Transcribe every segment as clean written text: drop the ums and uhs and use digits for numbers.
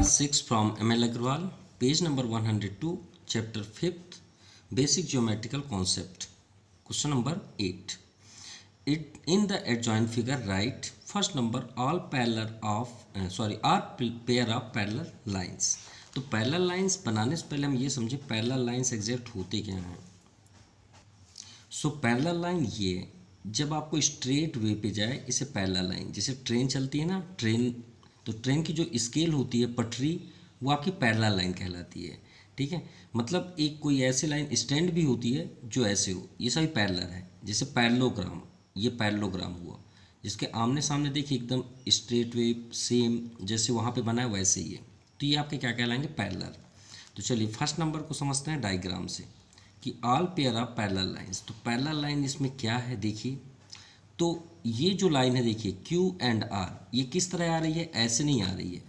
Class 6 from ML Agrawal, page number 102, chapter 5th, basic geometrical concept. Question number 8. In the adjoint figure, write first number all pair of lines. तो parallel lines बनाने से पहले हम ये समझे parallel lines exact होते क्या हैं. सो पैरेलल लाइन ये जब आपको स्ट्रेट वे पे जाए इसे पैरेलल लाइन, जैसे ट्रेन चलती है ना, तो ट्रेन की जो स्केल होती है पटरी वो आपकी पैरेलल लाइन कहलाती है. ठीक है, मतलब एक कोई ऐसी लाइन स्टैंड भी होती है जो ऐसे हो, ये सभी पैरेलल है. जैसे पैरेललोग्राम, ये पैरेललोग्राम हुआ जिसके आमने सामने देखिए एकदम स्ट्रेट वे सेम जैसे वहाँ पे बना है वैसे ही है, तो ये आपके क्या कहलाएंगे पैरेलल. तो चलिए फर्स्ट नंबर को समझते हैं डायग्राम से कि all pair of parallel lines. तो पैरेलल लाइन इसमें क्या है देखिए, तो ये जो लाइन है देखिए Q एंड R, ये किस तरह आ रही है, ऐसे नहीं आ रही है.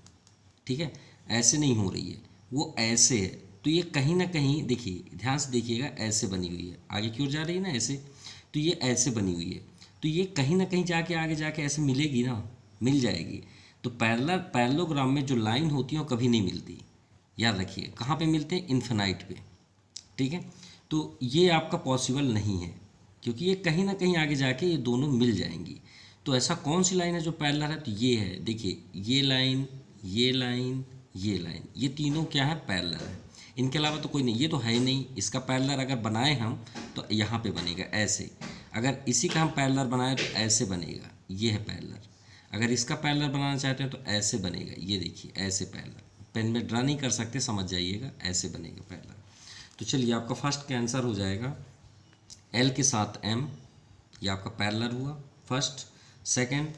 ठीक है, ऐसे नहीं हो रही है, वो ऐसे है. तो ये कहीं ना कहीं देखिए, ध्यान से देखिएगा, ऐसे बनी हुई है, आगे की ओर जा रही है ना ऐसे, तो ये ऐसे बनी हुई है. तो ये कहीं ना कहीं जाके आगे जाके ऐसे मिलेगी ना, मिल जाएगी. तो पैरेललोग्राम में जो लाइन होती है वो कभी नहीं मिलती, याद रखिए. कहाँ पे मिलते हैं, इन्फिनाइट पे. ठीक है, तो ये आपका पॉसिबल नहीं है क्योंकि ये कहीं ना कहीं आगे जाके ये दोनों मिल जाएंगी. तो ऐसा कौन सी लाइन है जो पैरेलल है, तो ये है देखिए, ये लाइन, ये लाइन, ये लाइन, ये तीनों क्या है, पैरेलल है. इनके अलावा तो कोई नहीं, ये तो है ही नहीं. इसका पैरेलल अगर बनाए हम तो यहाँ पे बनेगा ऐसे, अगर इसी का हम पैरेलल बनाए तो ऐसे बनेगा, ये है पैरेलल. अगर इसका पैरेलल बनाना चाहते हैं तो ऐसे बनेगा, ये देखिए ऐसे पैरेलल. पेन में ड्रा नहीं कर सकते, समझ जाइएगा, ऐसे बनेगा पैरेलल. तो चलिए आपका फर्स्ट का आंसर हो जाएगा L के साथ M, ये आपका पैरेलल हुआ फर्स्ट. सेकंड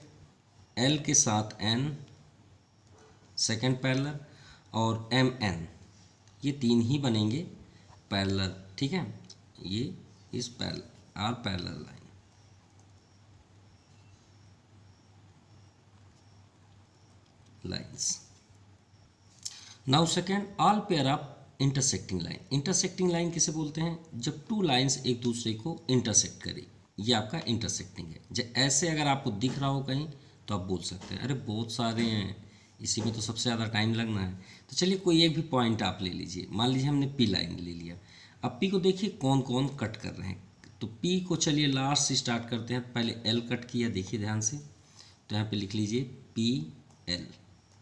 L के साथ N, सेकंड पैरेलल. और MN, ये तीन ही बनेंगे पैरेलल. ठीक है, ये इस parallel line. Lines. Now second all pair of intersecting line. Intersecting line किसे बोलते हैं, जब टू लाइंस एक दूसरे को इंटरसेक्ट करें, ये आपका इंटरसेक्टिंग है. जब ऐसे अगर आपको दिख रहा हो कहीं तो आप बोल सकते हैं अरे बहुत सारे हैं, इसी में तो सबसे ज़्यादा टाइम लगना है. तो चलिए कोई एक भी पॉइंट आप ले लीजिए, मान लीजिए हमने पी लाइन ले लिया. अब पी को देखिए कौन कौन कट कर रहे हैं. तो पी को चलिए लास्ट से स्टार्ट करते हैं. पहले एल कट किया, देखिए ध्यान से, तो यहाँ पे लिख लीजिए P L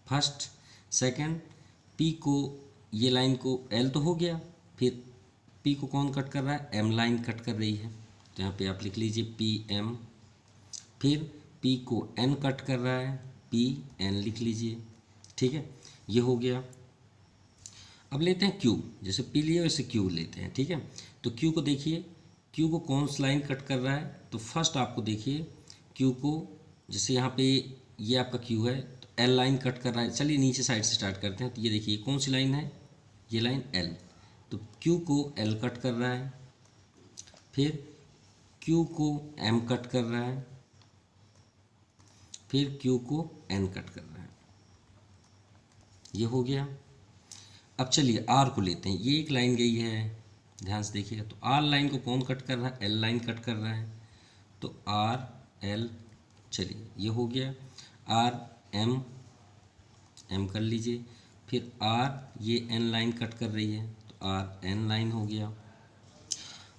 first. Second P को, ये लाइन को L तो हो गया, फिर P को कौन कट कर रहा है, M लाइन कट कर रही है, तो यहाँ पे आप लिख लीजिए PM. फिर P को N कट कर रहा है, PN लिख लीजिए. ठीक है, ये हो गया. अब लेते हैं Q, जैसे P लिए वैसे Q लेते हैं. ठीक है, तो Q को देखिए, Q को कौन सी लाइन कट कर रहा है, तो फर्स्ट आपको देखिए Q को, जैसे यहाँ पे ये आपका Q है तो L लाइन कट कर रहा है. चलिए नीचे साइड से स्टार्ट करते हैं. तो ये देखिए कौन सी लाइन है, ये लाइन L, तो Q को L कट कर रहा है. फिर Q को M कट कर रहा है. फिर Q को N कट कर रहा है. ये हो गया. अब चलिए R को लेते हैं. ये एक लाइन गई है, ध्यान से देखिएगा. तो R लाइन को कौन कट कर रहा है, L लाइन कट कर रहा है. तो R L, चलिए ये हो गया. R M, M कर लीजिए. फिर R, ये N लाइन कट कर रही है, तो R N लाइन हो गया.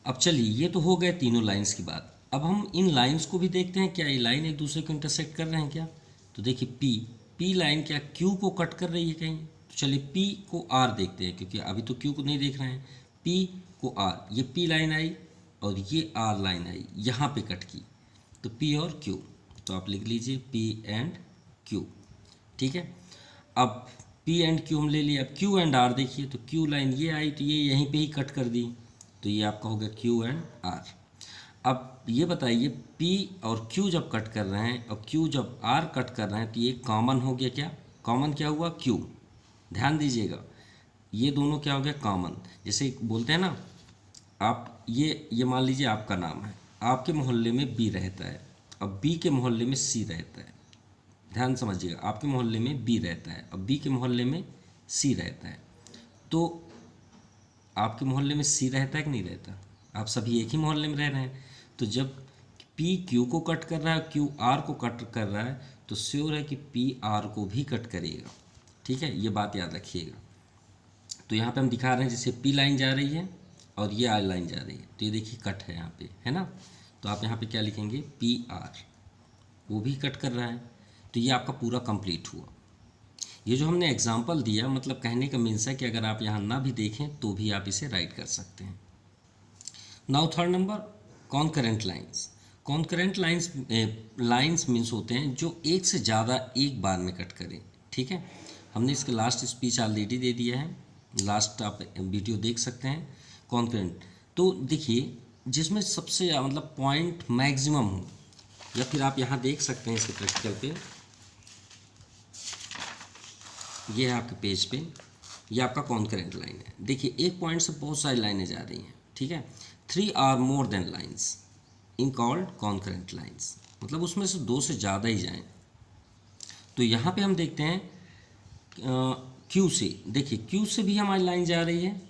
अब चलिए ये तो हो गए तीनों लाइंस की बात. अब हम इन लाइंस को भी देखते हैं, क्या ये लाइन एक दूसरे को इंटरसेक्ट कर रहे हैं क्या. तो देखिए P लाइन क्या Q को कट कर रही है कहीं. तो चलिए P को R देखते हैं, क्योंकि अभी तो Q को नहीं देख रहे हैं. P को R, ये P लाइन आई और ये R लाइन आई, यहाँ पे कट की, तो P और Q. तो आप लिख लीजिए P एंड Q. ठीक है, अब P एंड Q हम ले लिया. अब Q एंड R देखिए, तो Q लाइन ये आई तो ये यहीं पे ही कट कर दी, तो ये आपका हो गया Q एंड R. अब ये बताइए P और Q जब कट कर रहे हैं और Q जब R कट कर रहे हैं, तो ये कॉमन हो गया. क्या कॉमन, क्या हुआ, Q. ध्यान दीजिएगा, ये दोनों क्या हो गया, कॉमन. जैसे बोलते हैं ना, आप ये मान लीजिए आपका नाम है, आपके मोहल्ले में B रहता है, अब B के मोहल्ले में C रहता है. ध्यान समझिएगा, आपके मोहल्ले में B रहता है और B के मोहल्ले में C रहता है. तो आपके मोहल्ले में C रहता है कि नहीं रहता, आप सभी एक ही मोहल्ले में रह रहे हैं. तो जब P Q को कट कर रहा है, Q R को कट कर रहा है, तो श्योर है कि P R को भी कट करेगा. ठीक है, ये बात याद रखिएगा। तो यहाँ पे हम दिखा रहे हैं जैसे पी लाइन जा रही है और ये आर लाइन जा रही है, तो ये देखिए कट है यहाँ पे, है ना। तो आप यहाँ पे क्या लिखेंगे, पी आर, वो भी कट कर रहा है। तो ये आपका पूरा कंप्लीट हुआ। ये जो हमने एग्जाम्पल दिया, मतलब कहने का मीन्स है कि अगर आप यहाँ ना भी देखें तो भी आप इसे राइट कर सकते हैं। Now third number, concurrent lines. Concurrent lines means होते हैं जो एक से ज़्यादा एक बार में कट करें, ठीक है। हमने इसका लास्ट स्पीच ऑलरेडी दे दिया है, लास्ट आप वीडियो देख सकते हैं। कॉन्करेंट तो देखिए जिसमें सबसे मतलब पॉइंट मैक्सिमम हो, या फिर आप यहाँ देख सकते हैं इसके प्रैक्टिकल पे, ये है आपके पेज पे, ये आपका कॉन्करेंट लाइन है। देखिए एक पॉइंट से बहुत सारी लाइनें जा रही हैं, ठीक है। 3 or more than lines in called concurrent lines, मतलब उसमें से 2 से ज़्यादा ही जाएं। तो यहाँ पे हम देखते हैं क्यू से, देखिए क्यू से भी हमारी लाइन जा रही है,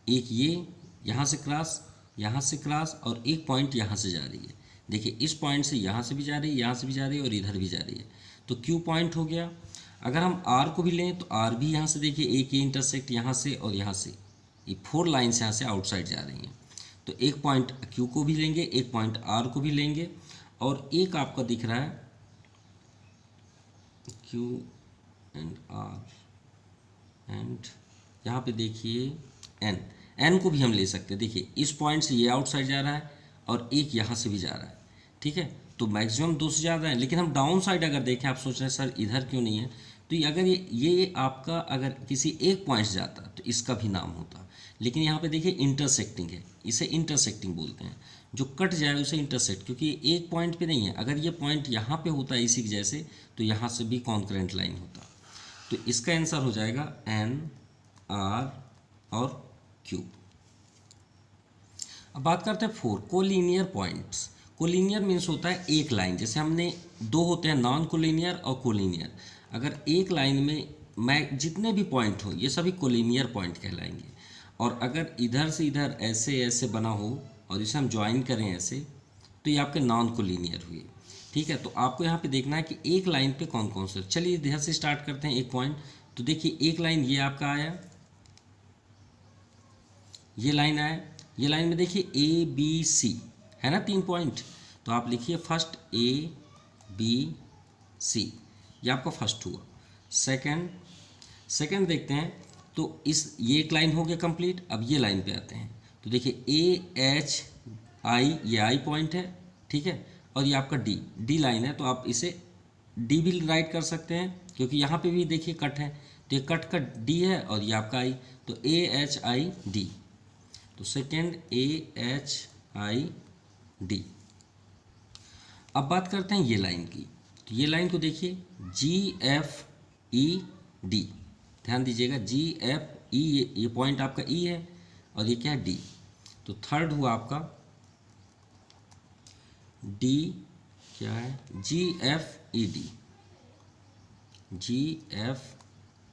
एक ये यहाँ से क्रॉस, यहाँ से क्रॉस, और एक पॉइंट यहाँ से जा रही है। देखिए इस पॉइंट से यहाँ से भी जा रही है, यहाँ से भी जा रही है, और इधर भी जा रही है। तो क्यू पॉइंट हो गया। अगर हम आर को भी लें तो आर भी यहाँ से देखिए एक ये इंटरसेक्ट यहाँ से और यहाँ से, ये 4 लाइन्स यहाँ से आउटसाइड जा रही हैं। तो एक पॉइंट क्यू को भी लेंगे, एक पॉइंट आर को भी लेंगे, और एक आपका दिख रहा है क्यू एंड आर, एंड यहाँ पे देखिए एन को भी हम ले सकते हैं। देखिए इस पॉइंट से ये आउटसाइड जा रहा है और एक यहाँ से भी जा रहा है, ठीक है। तो मैक्सिमम 2 से ज़्यादा है, लेकिन हम डाउन साइड अगर देखें, आप सोच रहे हैं सर इधर क्यों नहीं है, तो ये अगर ये आपका अगर किसी एक पॉइंट से जाता तो इसका भी नाम होता, लेकिन यहाँ पे देखिए इंटरसेक्टिंग है, इसे इंटरसेक्टिंग बोलते हैं। जो कट जाए उसे इंटरसेक्ट, क्योंकि एक पॉइंट पे नहीं है। अगर ये पॉइंट यहाँ पे होता है इसी के जैसे, तो यहाँ से भी कॉन्करेंट लाइन होता। तो इसका आंसर हो जाएगा एन, आर और क्यू। अब बात करते हैं 4 कोलिनियर पॉइंट्स। कोलिनियर मीन्स होता है एक लाइन, जैसे हमने 2 होते हैं, नॉन कोलिनियर और कोलिनियर। अगर एक लाइन में जितने भी पॉइंट हो ये सभी कोलिनियर पॉइंट कहलाएंगे। और अगर इधर से इधर ऐसे ऐसे बना हो और इसे हम ज्वाइन करें ऐसे, तो ये आपके नॉन कोलिनियर हुए, ठीक है। तो आपको यहाँ पे देखना है कि एक लाइन पे कौन कौन से। चलिए इधर से स्टार्ट करते हैं एक पॉइंट। तो देखिए एक लाइन ये आपका आया, ये लाइन आया, ये लाइन में देखिए ए बी सी है ना, 3 पॉइंट। तो आप लिखिए फर्स्ट ए बी सी, ये आपका फर्स्ट हुआ। सेकंड देखते हैं, तो ये एक लाइन हो गया कंप्लीट। अब ये लाइन पे आते हैं, तो देखिए ए एच आई, ये आई पॉइंट है, ठीक है। और ये आपका डी लाइन है, तो आप इसे डी भी राइट कर सकते हैं, क्योंकि यहाँ पे भी देखिए कट है, तो ये कट का डी है और ये आपका आई, तो ए एच आई डी। तो second A H I D. अब बात करते हैं ये लाइन की। तो ये लाइन को देखिए जी एफ ई डी, ध्यान दीजिएगा जी एफ ई, ये पॉइंट आपका ई है और ये क्या है डी। तो थर्ड हुआ आपका डी, क्या है जी एफ ई डी, जी एफ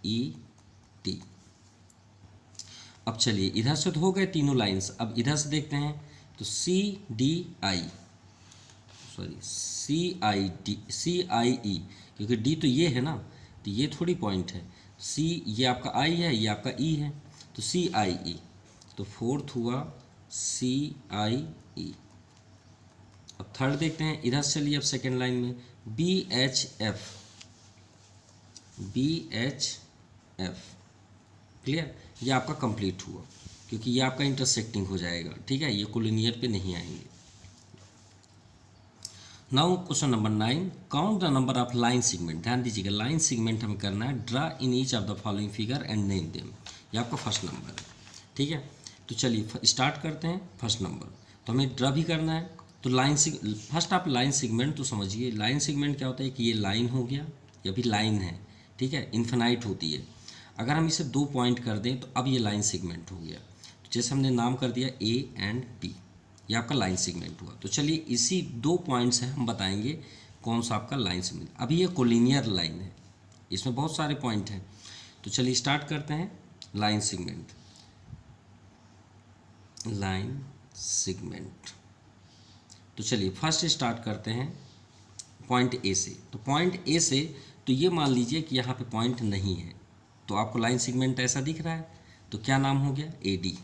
ई डी। अब चलिए इधर से तो हो गए तीनों लाइंस, अब इधर से देखते हैं। तो C D I, sorry C आई ई, क्योंकि डी तो ये है ना, तो ये थोड़ी पॉइंट है। सी ये आपका आई है, ये आपका ई है, तो सी आई ई। तो फोर्थ हुआ सी आई ई। अब थर्ड देखते हैं, इधर से चलिए अब सेकेंड लाइन में B H F, B H F, clear. ये आपका कंप्लीट हुआ, क्योंकि ये आपका इंटरसेक्टिंग हो जाएगा, ठीक है, ये कोलिनियर पे नहीं आएंगे। Now question number 9, count the number of line segment. ध्यान दीजिएगा लाइन सेगमेंट हमें करना है, draw in each of the following figure and name them. ये आपका फर्स्ट नंबर है, ठीक है। तो चलिए स्टार्ट करते हैं। फर्स्ट नंबर तो हमें ड्रा भी करना है। तो फर्स्ट आप लाइन सेगमेंट तो समझिए, लाइन सेगमेंट क्या होता है कि ये लाइन हो गया, ये भी लाइन है, ठीक है, इन्फिनाइट होती है। अगर हम इसे 2 पॉइंट कर दें तो अब ये लाइन सेगमेंट हो गया। तो जैसे हमने नाम कर दिया ए एंड बी, ये आपका लाइन सेगमेंट हुआ। तो चलिए इसी 2 पॉइंट से हम बताएंगे कौन सा आपका लाइन सेगमेंट। अभी ये कोलिनियर लाइन है, इसमें बहुत सारे पॉइंट हैं। तो चलिए स्टार्ट करते हैं लाइन सेगमेंट। लाइन सेगमेंट, तो चलिए फर्स्ट स्टार्ट करते हैं पॉइंट ए से। तो पॉइंट ए से तो ये मान लीजिए कि यहाँ पे पॉइंट नहीं है, तो आपको लाइन सेगमेंट ऐसा दिख रहा है, तो क्या नाम हो गया, ए डी।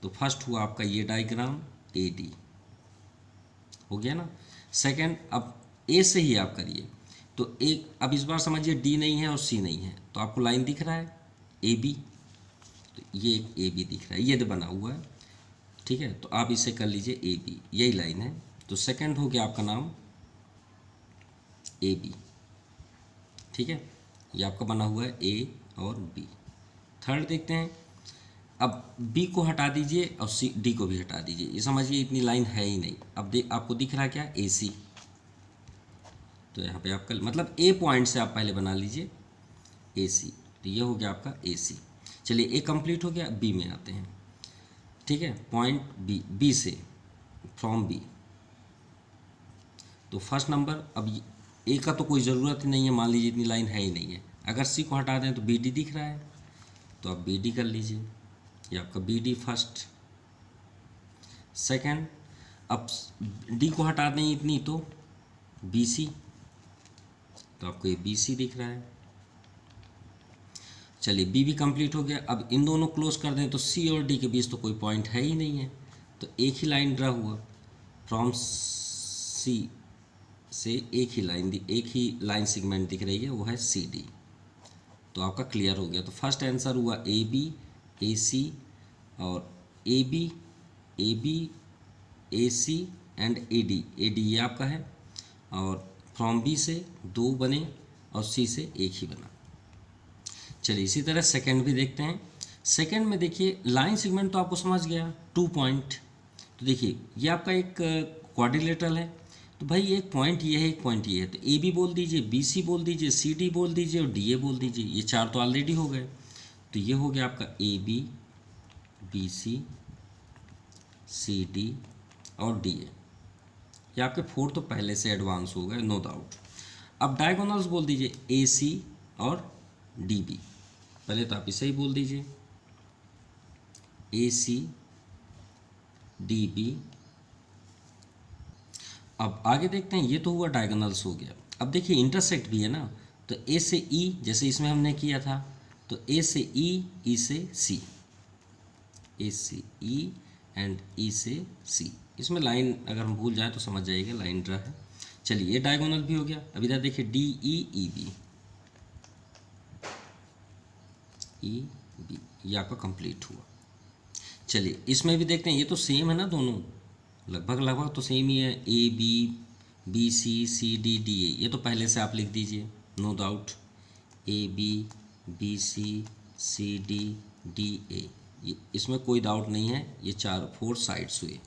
तो फर्स्ट हुआ आपका ये डायग्राम ए डी हो गया ना। सेकंड, अब ए से ही आप करिए, तो एक, अब इस बार समझिए डी नहीं है और सी नहीं है, तो आपको लाइन दिख रहा है ए बी, तो ये एक ए बी दिख रहा है, ये तो बना हुआ है, ठीक है। तो आप इसे कर लीजिए ए बी, यही लाइन है। तो सेकंड हो गया आपका नाम ए बी, ठीक है, ये आपका बना हुआ है ए और बी। थर्ड देखते हैं, अब बी को हटा दीजिए और सी डी को भी हटा दीजिए, ये समझिए इतनी लाइन है ही नहीं। अब आपको दिख रहा है क्या, ए सी। तो यहाँ पे आपका मतलब ए पॉइंट से आप पहले बना लीजिए ए सी, तो ये हो गया आपका ए सी। चलिए ए कंप्लीट हो गया, बी में आते हैं, ठीक है। पॉइंट बी, बी से फ्रॉम बी, तो फर्स्ट नंबर, अब ए का तो कोई ज़रूरत ही नहीं है, मान लीजिए इतनी लाइन है ही नहीं है। अगर सी को हटा दें तो बी डी दिख रहा है, तो आप बी डी कर लीजिए, ये आपका बी डी फर्स्ट। सेकंड, अब डी को हटा दें इतनी, तो बी सी, तो आपको ये बी सी दिख रहा है। चलिए बी भी कंप्लीट हो गया। अब इन दोनों क्लोज कर दें तो सी और डी के बीच तो कोई पॉइंट है ही नहीं है, तो एक ही लाइन ड्रा हुआ फ्रॉम सी से, एक ही लाइन सेगमेंट दिख रही है, वो है सी डी। तो आपका क्लियर हो गया। तो फर्स्ट आंसर हुआ ए बी, ए सी और A B, A C and A D ये आपका है, और फ्रॉम बी से दो बने और सी से एक ही बना। चलिए इसी तरह सेकंड भी देखते हैं। सेकंड में देखिए लाइन सेगमेंट तो आपको समझ गया, 2 पॉइंट। तो देखिए ये आपका एक क्वाड्रिलेटरल है, तो भाई एक पॉइंट ये है, एक पॉइंट ये है, तो ए बी बोल दीजिए, बी सी बोल दीजिए, सी डी बोल दीजिए और डी ए बोल दीजिए। ये 4 तो ऑलरेडी हो गए, तो ये हो गया आपका A B, B C, C D और डी ए। ये आपके 4 तो पहले से एडवांस हो गए, नो डाउट। अब डायगोनल्स बोल दीजिए ए सी और डी बी। पहले तो आप इसे ही बोल दीजिए ए सी डी बी। अब आगे देखते हैं, ये तो हुआ डायगोनल्स हो गया। अब देखिए इंटरसेक्ट भी है ना, तो ए से ई, जैसे इसमें हमने किया था, तो ए से ई से सी, ए से ई एंड ई से सी। इसमें लाइन अगर हम भूल जाए तो समझ जाइएगा, लाइन ड्रा है। चलिए ये डायगोनल भी हो गया। अब इधर देखिए D E B, E B, ये आपका कंप्लीट हुआ। चलिए इसमें भी देखते हैं, ये तो सेम है ना, दोनों लगभग तो सेम ही है, A B, B C, C D, D A. ये तो पहले से आप लिख दीजिए, no doubt, A B, B C, C D, D A. इसमें कोई डाउट नहीं है, ये 4 साइड्स हुए।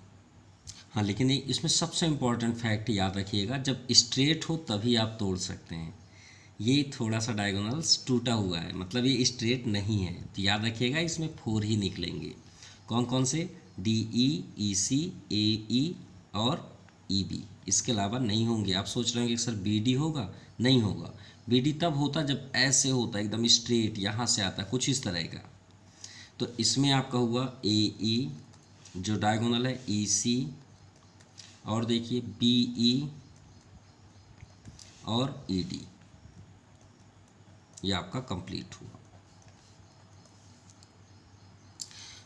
हाँ, लेकिन इसमें सबसे इम्पॉर्टेंट फैक्ट याद रखिएगा, जब स्ट्रेट हो तभी आप तोड़ सकते हैं। ये थोड़ा सा डायगोनल्स टूटा हुआ है, मतलब ये स्ट्रेट नहीं है, तो याद रखिएगा इसमें 4 ही निकलेंगे। कौन कौन से, डी ई सी, ए ई और ई बी। इसके अलावा नहीं होंगे। आप सोच रहे होंगे कि सर बी डी होगा, नहीं होगा। बी डी तब होता जब ऐसे होता, एकदम स्ट्रेट यहाँ से आता, कुछ इस तरह का। तो इसमें आपका हुआ ए ई, जो डायगोनल है ई सी, और देखिए बी ई और ई डी, ये आपका कंप्लीट हुआ।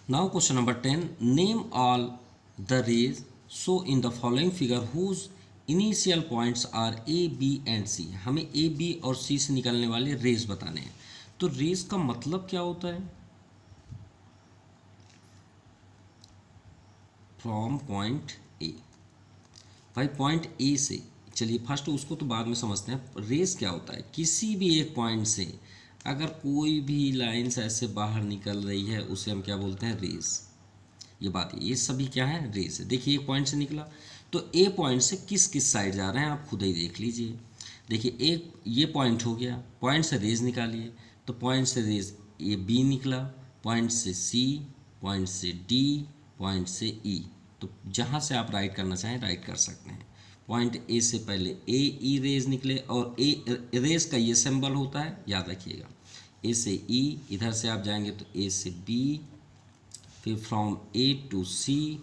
Now question number 10, name all the rays so in the following figure whose initial points are A B and C. हमें ए बी और सी से निकलने वाले रेज बताने हैं। तो रेज का मतलब क्या होता है, फ्रॉम पॉइंट ए। भाई पॉइंट ए से, चलिए फर्स्ट उसको तो बाद में समझते हैं। रेस क्या होता है, किसी भी एक पॉइंट से अगर कोई भी लाइन्स ऐसे बाहर निकल रही है, उसे हम क्या बोलते हैं, रेस। ये बात है, ये सभी क्या है, रेस है। देखिए एक पॉइंट से निकला, तो ए पॉइंट से किस किस साइड जा रहे हैं आप खुद ही देख लीजिए। देखिए एक ये पॉइंट हो गया, पॉइंट से रेज निकालिए, तो पॉइंट से रेज ये बी निकला, पॉइंट से सी, पॉइंट से डी, पॉइंट से ई। तो जहाँ से आप राइट करना चाहें राइट कर सकते हैं। पॉइंट ए से पहले ए ई रेज निकले, और ए रेज का ये सिंबल होता है, याद रखिएगा। ए से ई, इधर से आप जाएंगे तो ए से बी, फिर फ्रॉम ए टू सी,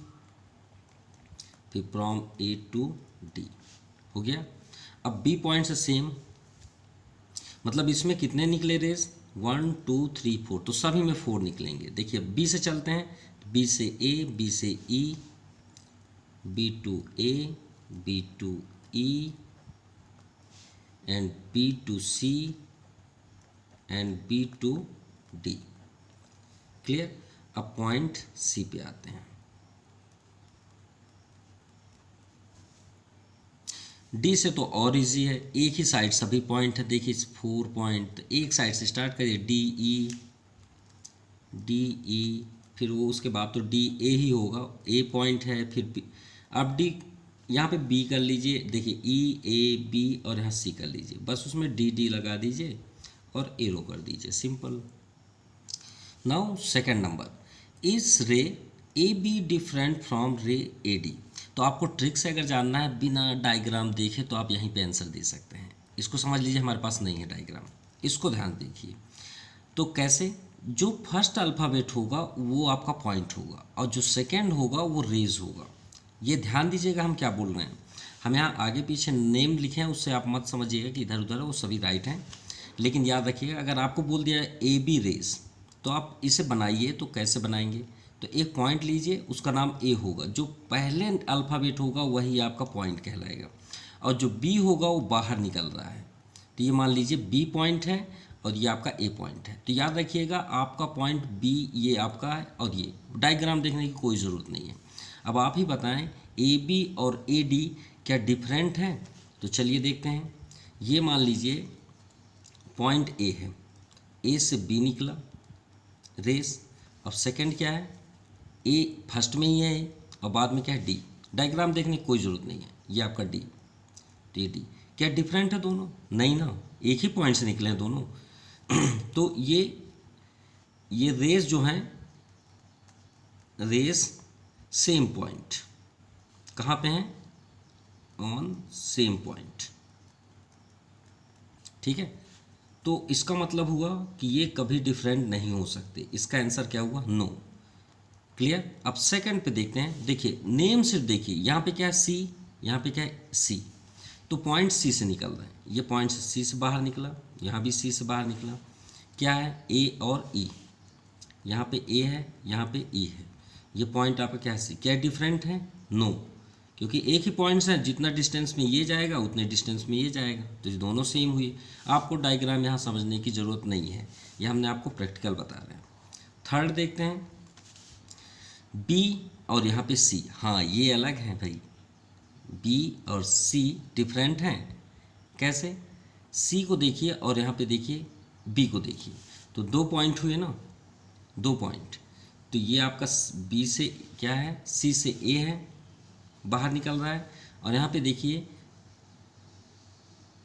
फिर फ्रॉम ए टू डी, हो गया। अब बी पॉइंट से सेम, मतलब इसमें कितने निकले रेज, 1 2 3 4, तो सभी में 4 निकलेंगे। देखिए बी से चलते हैं, बी से ए, बी से E, B to A, B to E and B to C and B to D. Clear. अब पॉइंट सी पे आते हैं। डी से तो और इजी है, एक ही साइड सभी पॉइंट है। देखिए 4 पॉइंट एक साइड से स्टार्ट करिए, डी ई, फिर वो उसके बाद तो डी ए ही होगा, ए पॉइंट है, फिर बी। अब डी यहाँ पे बी कर लीजिए, देखिए ई ए बी और यहाँ सी कर लीजिए, बस उसमें डी लगा दीजिए और एरो कर दीजिए, simple. Now second number, is रे ए बी डिफरेंट फ्रॉम रे ए डी। तो आपको ट्रिक से अगर जानना है बिना डायग्राम देखे तो आप यहीं पे आंसर दे सकते हैं। इसको समझ लीजिए, हमारे पास नहीं है डायग्राम, इसको ध्यान देखिए। तो कैसे, जो फर्स्ट अल्फ़ाबेट होगा वो आपका पॉइंट होगा और जो सेकेंड होगा वो रेज होगा। ये ध्यान दीजिएगा हम क्या बोल रहे हैं। हम यहाँ आगे पीछे नेम लिखे हैं, उससे आप मत समझिएगा कि इधर उधर है, वो सभी राइट हैं। लेकिन याद रखिएगा, अगर आपको बोल दिया ए बी रेज तो आप इसे बनाइए। तो कैसे बनाएंगे, तो एक पॉइंट लीजिए, उसका नाम ए होगा, जो पहले अल्फ़ाबेट होगा वही आपका पॉइंट कहलाएगा, और जो बी होगा वो बाहर निकल रहा है। तो ये मान लीजिए बी पॉइंट है और ये आपका ए पॉइंट है। तो याद रखिएगा आपका पॉइंट बी ये आपका है, और ये डायग्राम देखने की कोई ज़रूरत नहीं है। अब आप ही बताएं ए बी और ए डी क्या डिफरेंट हैं। तो चलिए देखते हैं। ये मान लीजिए पॉइंट ए है, ए से बी निकला रेस। अब सेकंड क्या है, ए फर्स्ट में ही है और बाद में क्या है डी। डायग्राम देखने की कोई ज़रूरत नहीं है, ये आपका डी, तो ये डी। क्या डिफरेंट है दोनों, नहीं ना, एक ही पॉइंट से निकले हैं दोनों। तो ये रेस जो हैं, रेस सेम पॉइंट कहाँ पे हैं, ऑन सेम पॉइंट। ठीक है, तो इसका मतलब हुआ कि ये कभी डिफरेंट नहीं हो सकते। इसका आंसर क्या हुआ, नो। क्लियर। अब सेकंड पे देखते हैं। देखिए नेम सिर्फ देखिए, यहाँ पे क्या है सी, यहाँ पे क्या है सी, तो पॉइंट सी से निकल रहा है। ये पॉइंट सी से बाहर निकला, यहाँ भी सी से बाहर निकला। क्या है, ए और ई, यहाँ पे ए है, यहाँ पे ई है। ये पॉइंट आपका क्या है सी। क्या डिफरेंट है, नो, क्योंकि एक ही पॉइंट्स हैं, जितना डिस्टेंस में ये जाएगा उतने डिस्टेंस में ये जाएगा, तो ये दोनों सेम हुए। आपको डायग्राम यहाँ समझने की ज़रूरत नहीं है, ये हमने आपको प्रैक्टिकल बता रहे हैं। थर्ड देखते हैं, बी और यहाँ पे सी, हाँ ये अलग हैं भाई, बी और सी डिफरेंट हैं। कैसे, सी को देखिए और यहाँ पे देखिए बी को देखिए, तो 2 पॉइंट हुए ना, 2 पॉइंट। तो ये आपका बी से क्या है, सी से ए है, बाहर निकल रहा है, और यहाँ पे देखिए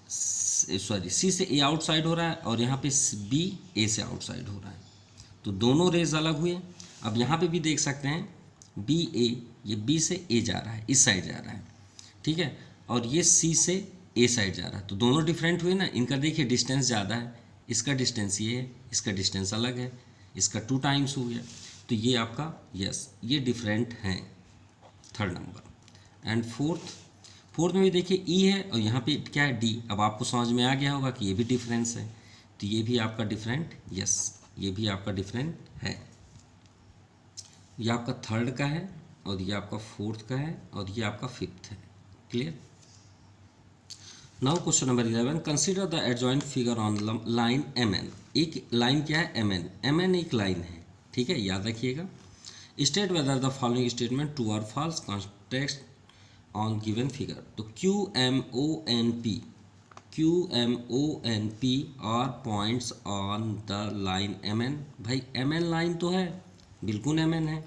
सॉरी सी से ए आउटसाइड हो रहा है, और यहाँ पे बी ए से आउटसाइड हो रहा है, तो दोनों रेज अलग हुए। अब यहाँ पे भी देख सकते हैं बी ए, ये बी से ए जा रहा है, इस साइड जा रहा है, ठीक है, और ये सी से ए साइड जा रहा है, तो दोनों डिफरेंट हुए ना। इनका देखिए डिस्टेंस ज़्यादा है, इसका डिस्टेंस ये है, इसका डिस्टेंस अलग है, इसका 2 टाइम्स हो गया, तो ये आपका यस, ये डिफरेंट हैं, थर्ड नंबर। एंड फोर्थ में भी देखिए ई है और यहाँ पे क्या है डी। अब आपको समझ में आ गया होगा कि ये भी डिफरेंस है, तो ये भी आपका डिफरेंट, यस ये भी आपका डिफरेंट है। ये आपका थर्ड का है और ये आपका फोर्थ का है और ये आपका फिफ्थ है। Clear. Now question number 11, consider the adjoint figure on line M N. एक लाइन क्या है, एम एन, एम एन एक लाइन है, ठीक है, याद रखिएगा। State whether the following statement true और false context on given figure. तो Q M O N P R points on the line M N. भाई एम एन लाइन तो है, बिल्कुल एम एन है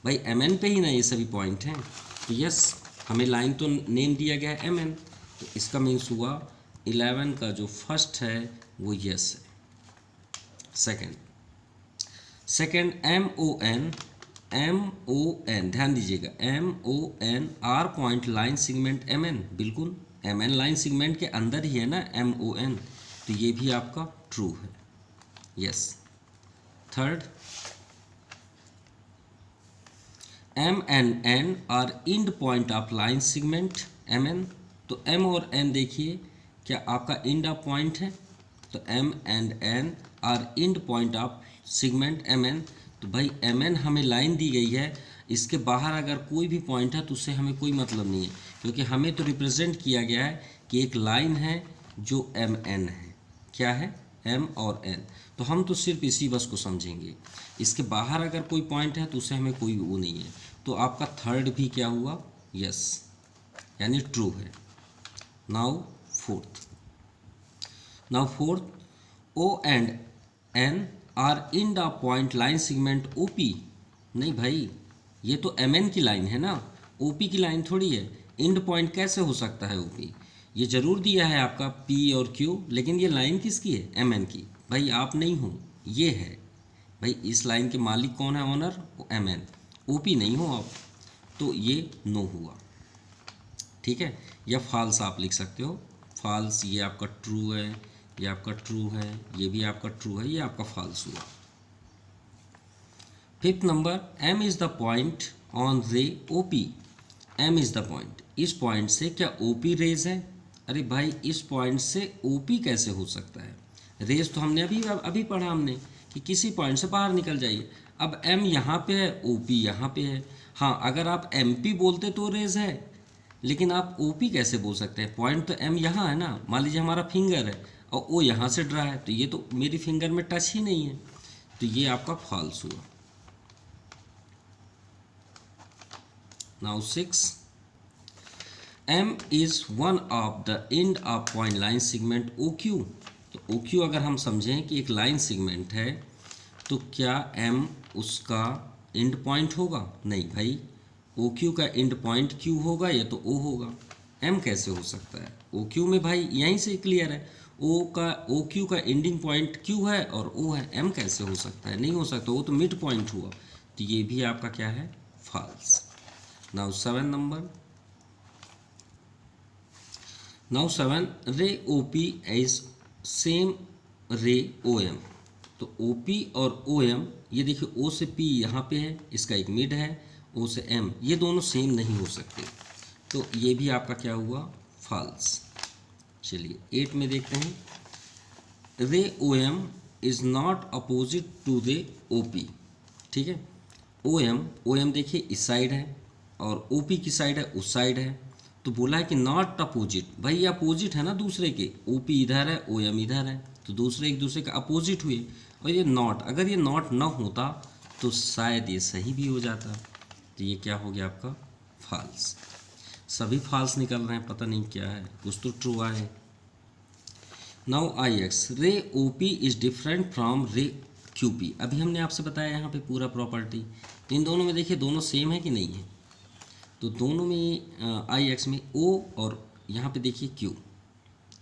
भाई, एम एन पे ही ना ये सभी पॉइंट हैं, तो यस हमें लाइन तो नेम दिया गया है एम एन, तो इसका मीन्स हुआ 11 का जो फर्स्ट है वो यस है। सेकेंड एम ओ एन ध्यान दीजिएगा, M O N R point line segment M N, बिल्कुल एम एन लाइन सिगमेंट के अंदर ही है ना एम ओ एन, तो ये भी आपका ट्रू है, yes. Third, M and N are end point of line segment M N. तो एम और एन देखिए क्या आपका इंड ऑफ पॉइंट है, तो m and n are end point of segment mn। तो भाई mn हमें लाइन दी गई है, इसके बाहर अगर कोई भी पॉइंट है तो उससे हमें कोई मतलब नहीं है, क्योंकि हमें तो रिप्रेजेंट किया गया है कि एक लाइन है जो mn है। क्या है? m और n। तो हम तो सिर्फ इसी बस को समझेंगे, इसके बाहर अगर कोई पॉइंट है तो उससे हमें कोई वो नहीं है। तो आपका थर्ड भी क्या हुआ? यस, यानी ट्रू है। Now fourth, O and N are in the point line segment OP। नहीं भाई, ये तो MN की लाइन है ना, OP की लाइन थोड़ी है। एंड पॉइंट कैसे हो सकता है OP? ये जरूर दिया है आपका P और Q, लेकिन ये लाइन किसकी है? MN की। भाई आप नहीं हो, ये है। भाई इस लाइन के मालिक कौन है? ऑनर MN, OP नहीं हो आप, तो ये नो हुआ। ठीक है, या फॉल्स आप लिख सकते हो। फॉल्स, ये आपका ट्रू है, ये आपका ट्रू है, ये भी आपका ट्रू है, ये आपका फॉल्स हुआ। Fifth number, M is the point on रे OP। M is the point, इस पॉइंट से क्या OP रेज है? अरे भाई इस पॉइंट से OP कैसे हो सकता है? रेज तो हमने अभी पढ़ा हमने कि किसी पॉइंट से बाहर निकल जाइए। अब M यहाँ पे है, OP यहाँ पे है। हाँ, अगर आप MP बोलते तो रेज है, लेकिन आप OP कैसे बोल सकते हैं? पॉइंट तो M यहाँ है ना, मान लीजिए हमारा फिंगर है और O यहाँ से ड्रा है, तो ये तो मेरी फिंगर में टच ही नहीं है, तो ये आपका फॉल्स हुआ। Now 6, M is one of the end of point line segment OQ। तो OQ अगर हम समझें कि एक लाइन सेगमेंट है, तो क्या M उसका एंड पॉइंट होगा? नहीं भाई, OQ का एंड पॉइंट Q होगा या तो O होगा। M कैसे हो सकता है? OQ में भाई यहीं से क्लियर है, OQ का एंडिंग पॉइंट Q है और O है। M कैसे हो सकता है? नहीं हो सकता, वो तो मिड पॉइंट हुआ। तो ये भी आपका क्या है? फॉल्स। नाउ 7, रे OP इज सेम रे OM। तो OP और OM, ये देखिए O से P यहाँ पे है, इसका एक मिड है, O से M, ये दोनों सेम नहीं हो सकते, तो ये भी आपका क्या हुआ? फॉल्स। चलिए 8 में देखते हैं, ray OM is not opposite to ray OP। ठीक है, OM देखिए इस साइड है और OP की साइड है उस साइड है, तो बोला है कि नॉट अपोजिट। भाई ये अपोजिट है ना दूसरे के, OP इधर है, OM इधर है, तो दूसरे एक दूसरे के अपोजिट हुए। और ये नॉट, अगर ये नॉट ना होता तो शायद ये सही भी हो जाता। तो ये क्या हो गया आपका? फॉल्स। सभी फॉल्स निकल रहे हैं, पता नहीं क्या है, कुछ तो ट्रू आए। नाउ IX, रे OP इज़ डिफरेंट फ्रॉम रे QP। अभी हमने आपसे बताया यहाँ पे पूरा प्रॉपर्टी, तो इन दोनों में देखिए दोनों सेम है कि नहीं है? तो दोनों में IX में O और यहाँ पे देखिए Q।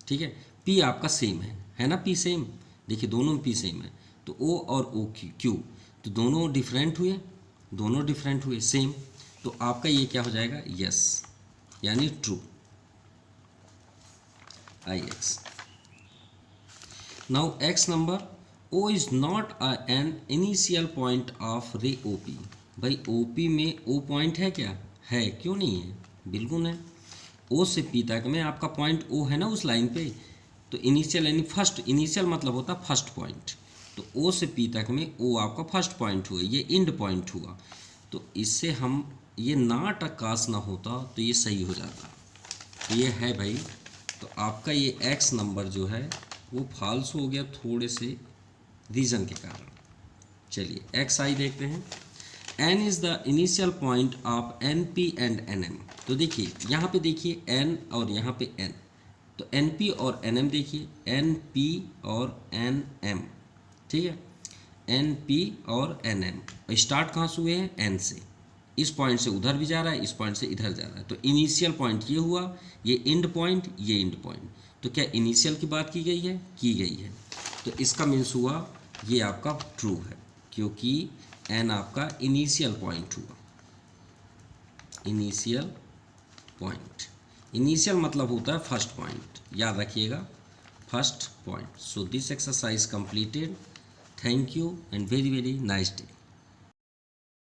ठीक है, P आपका सेम है ना? P सेम, देखिए दोनों में P सेम है, तो O और Q, तो दोनों डिफरेंट हुए, सेम। तो आपका ये क्या हो जाएगा? यस, यानी true, IX। Now X number, O is not an initial point of रे OP। भाई OP में O पॉइंट है क्या? है, क्यों नहीं है? बिल्कुल है। O से P तक में आपका पॉइंट O है ना उस लाइन पे, तो इनिशियल यानी फर्स्ट, इनिशियल मतलब होता फर्स्ट पॉइंट, तो O से P तक में O आपका फर्स्ट पॉइंट हुआ, ये एंड पॉइंट हुआ। तो इससे हम ये नॉट अकास ना होता तो ये सही हो जाता, तो ये है भाई। तो आपका ये X नंबर जो है वो फॉल्स हो गया थोड़े से रीज़न के कारण। चलिए XI देखते हैं, N is the initial point of NP and NM। तो देखिए यहाँ पे देखिए N और यहाँ पे N, तो NP और NM देखिए, NP और NM। ठीक है, NP और NM स्टार्ट कहाँ से हुए हैं? N से। इस पॉइंट से उधर भी जा रहा है, इस पॉइंट से इधर जा रहा है, तो इनिशियल पॉइंट ये हुआ, ये एंड पॉइंट, ये एंड पॉइंट। तो क्या इनिशियल की बात की गई है? की गई है। तो इसका मीन्स हुआ ये आपका ट्रू है, क्योंकि N आपका इनिशियल पॉइंट हुआ। इनिशियल पॉइंट, इनिशियल मतलब होता है फर्स्ट पॉइंट, याद रखिएगा, first point. So this exercise completed. Thank you and very very nice day.